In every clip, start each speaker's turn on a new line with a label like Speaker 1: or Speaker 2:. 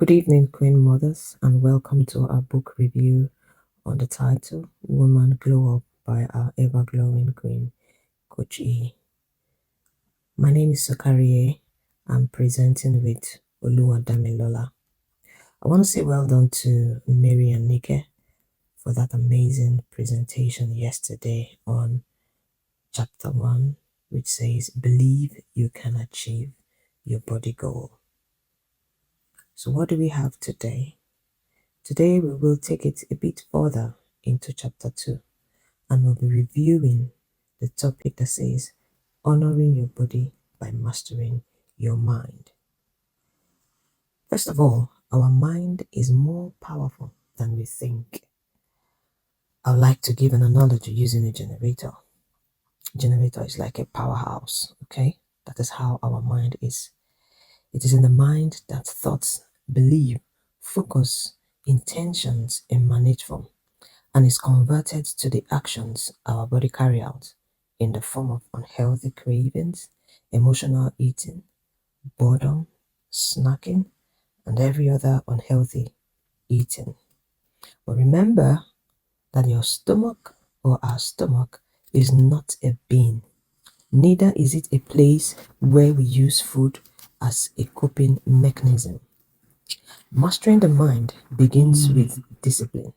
Speaker 1: Good evening, Queen Mothers, and welcome to our book review on the title Woman Glow Up by our ever glowing Queen, Coach E. My name is Sakarie. I'm presenting with Oluwadamilola. I want to say well done to Mary and Nike for that amazing presentation yesterday on chapter 1, which says, Believe you can achieve your body goal. So, what do we have today? Today, we will take it a bit further into chapter 2 and we'll be reviewing the topic that says, Honoring your body by mastering your mind. First of all, our mind is more powerful than we think. I would like to give an analogy using a generator. Generator is like a powerhouse, okay? That is how our mind is. It is in the mind that thoughts, belief, focus, intentions emanate from, and is converted to the actions our body carry out in the form of unhealthy cravings, emotional eating, boredom, snacking, and every other unhealthy eating. But remember that your stomach or our stomach is not a bin. Neither is it a place where we use food as a coping mechanism. Mastering the mind begins with discipline.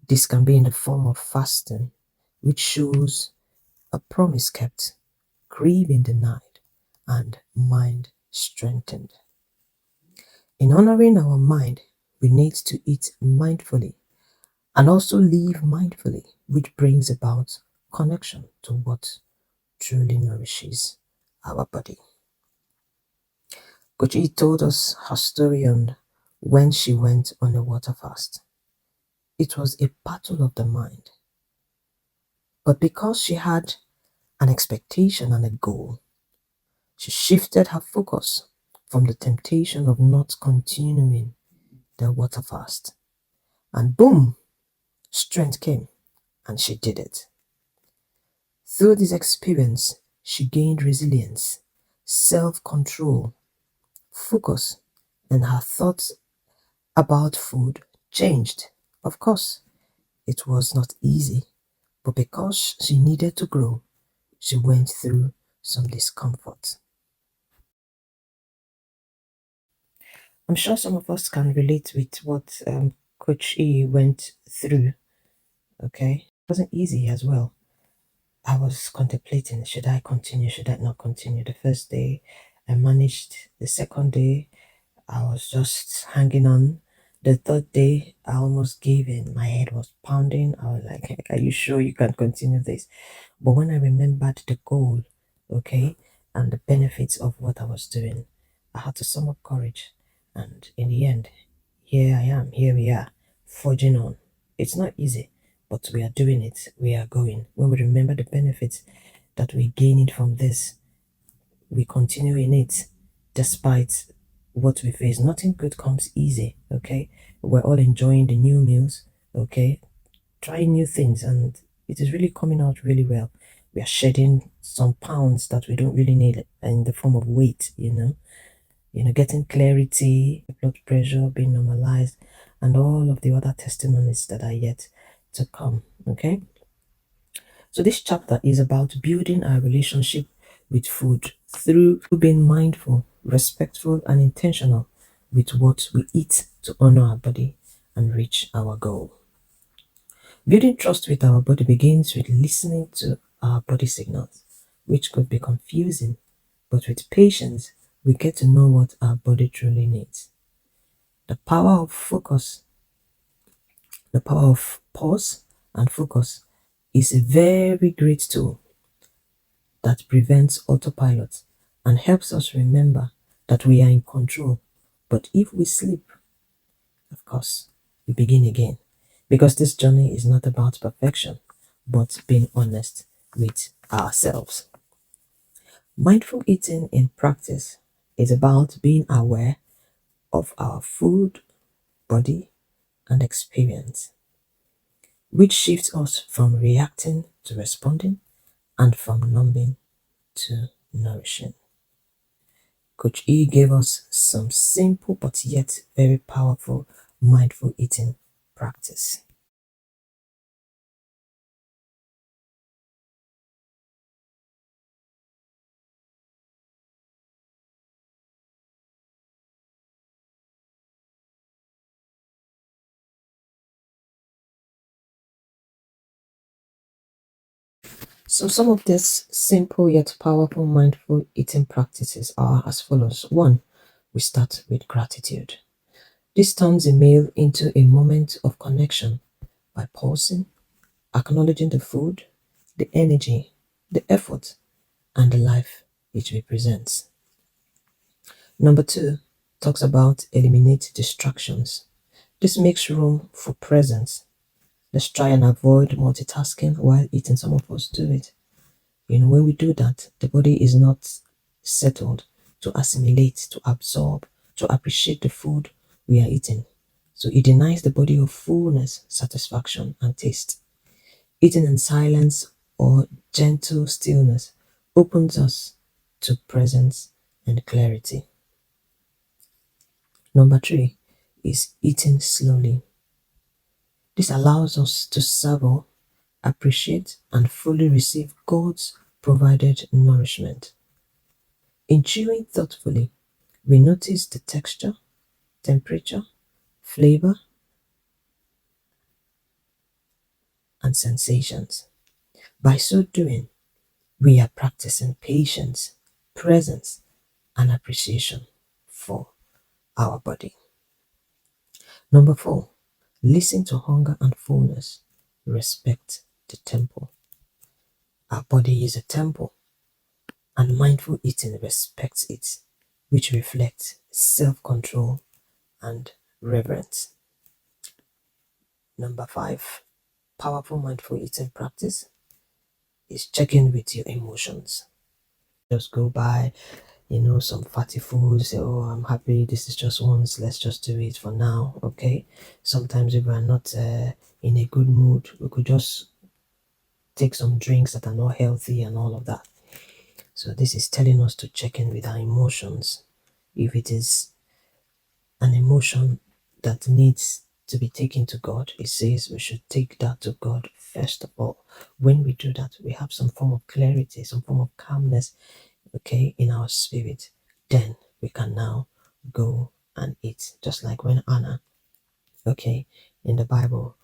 Speaker 1: This can be in the form of fasting, which shows a promise kept, craving denied, and mind strengthened. In honoring our mind, we need to eat mindfully and also live mindfully, which brings about connection to what truly nourishes our body. Kochi told us her story on when she went on a water fast. It was a battle of the mind. But because she had an expectation and a goal, she shifted her focus from the temptation of not continuing the water fast. And boom, strength came and she did it. Through this experience, she gained resilience, self control, focus, and her thoughts about food changed. Of course, it was not easy, but because she needed to grow, she went through some discomfort. I'm sure some of us can relate with what Coach E went through. Okay, it wasn't easy as well. I was contemplating, should I continue, should I not continue? The first day I managed, the second day I was just hanging on. The third day I almost gave in. My head was pounding. I was like, are you sure you can continue this? But when I remembered the goal, okay, and the benefits of what I was doing, I had to sum up courage. And in the end, here I am, here we are, forging on. It's not easy, but we are doing it, we are going. When we remember the benefits that we gain it from this, we continue in it despite what we face. Nothing good comes easy, okay? We're all enjoying the new meals, okay? Trying new things, and it is really coming out really well. We are shedding some pounds that we don't really need in the form of weight, getting clarity, blood pressure being normalized, and all of the other testimonies that are yet to come. Okay. So this chapter is about building our relationship with food through being mindful, respectful, and intentional with what we eat to honor our body and reach our goal. Building trust with our body begins with listening to our body signals, which could be confusing, but with patience, we get to know what our body truly needs. The power of focus, the power of pause and focus is a very great tool that prevents autopilot and helps us remember that we are in control. But if we sleep, of course, we begin again. Because this journey is not about perfection, but being honest with ourselves. Mindful eating in practice is about being aware of our food, body, and experience, which shifts us from reacting to responding and from numbing to nourishing. Coach E gave us some simple but yet very powerful mindful eating practice. So some of these simple yet powerful mindful eating practices are as follows. One, we start with gratitude. This turns a meal into a moment of connection by pausing, acknowledging the food, the energy, the effort, and the life it represents. Number two talks about eliminate distractions. This makes room for presence. Let's try and avoid multitasking while eating. Some of us do it. When we do that, the body is not settled to assimilate, to absorb, to appreciate the food we are eating. So it denies the body of fullness, satisfaction, and taste. Eating in silence or gentle stillness opens us to presence and clarity. Number three is eating slowly. This allows us to savor, appreciate, and fully receive God's provided nourishment. In chewing thoughtfully, we notice the texture, temperature, flavor, and sensations. By so doing, we are practicing patience, presence, and appreciation for our body. Number four, listen to hunger and fullness. Respect the temple. Our body is a temple, and mindful eating respects it, which reflects self control and reverence. Number five, powerful mindful eating practice is checking with your emotions. Just go by, some fatty foods, say, oh, I'm happy, this is just once, let's just do it for now, okay? Sometimes if we're not in a good mood, we could just take some drinks that are not healthy and all of that. So this is telling us to check in with our emotions. If it is an emotion that needs to be taken to God, it says we should take that to God first of all. When we do that, we have some form of clarity, some form of calmness, okay, in our spirit. Then we can now go and eat. Just like when Anna, okay, in the Bible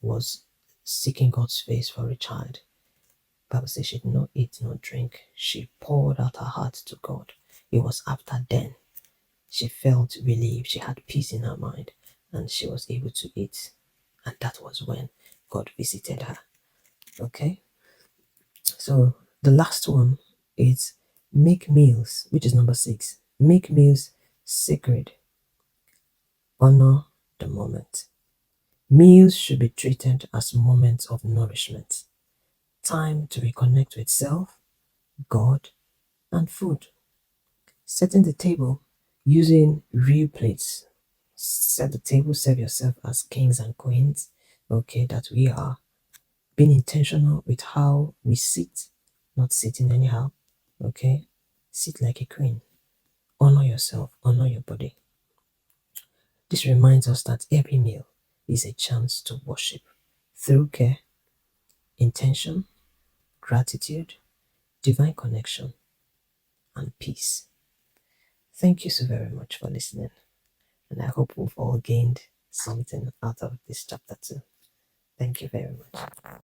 Speaker 1: was seeking God's face for a child. Bible says she did not eat nor drink. She poured out her heart to God. It was after then she felt relieved. She had peace in her mind and she was able to eat. And that was when God visited her. Okay? So the last one is make meals, which is number six. Make meals sacred. Honor the moment. Meals should be treated as moments of nourishment. Time to reconnect with self, God, and food. Setting the table using real plates. Set the table, serve yourself as kings and queens, okay, that we are. Being intentional with how we sit, not sitting anyhow, okay? Sit like a queen. Honor yourself, honor your body. This reminds us that every meal is a chance to worship through care, intention, gratitude, divine connection, and peace. Thank you so very much for listening, and I hope we've all gained something out of this chapter too. Thank you very much.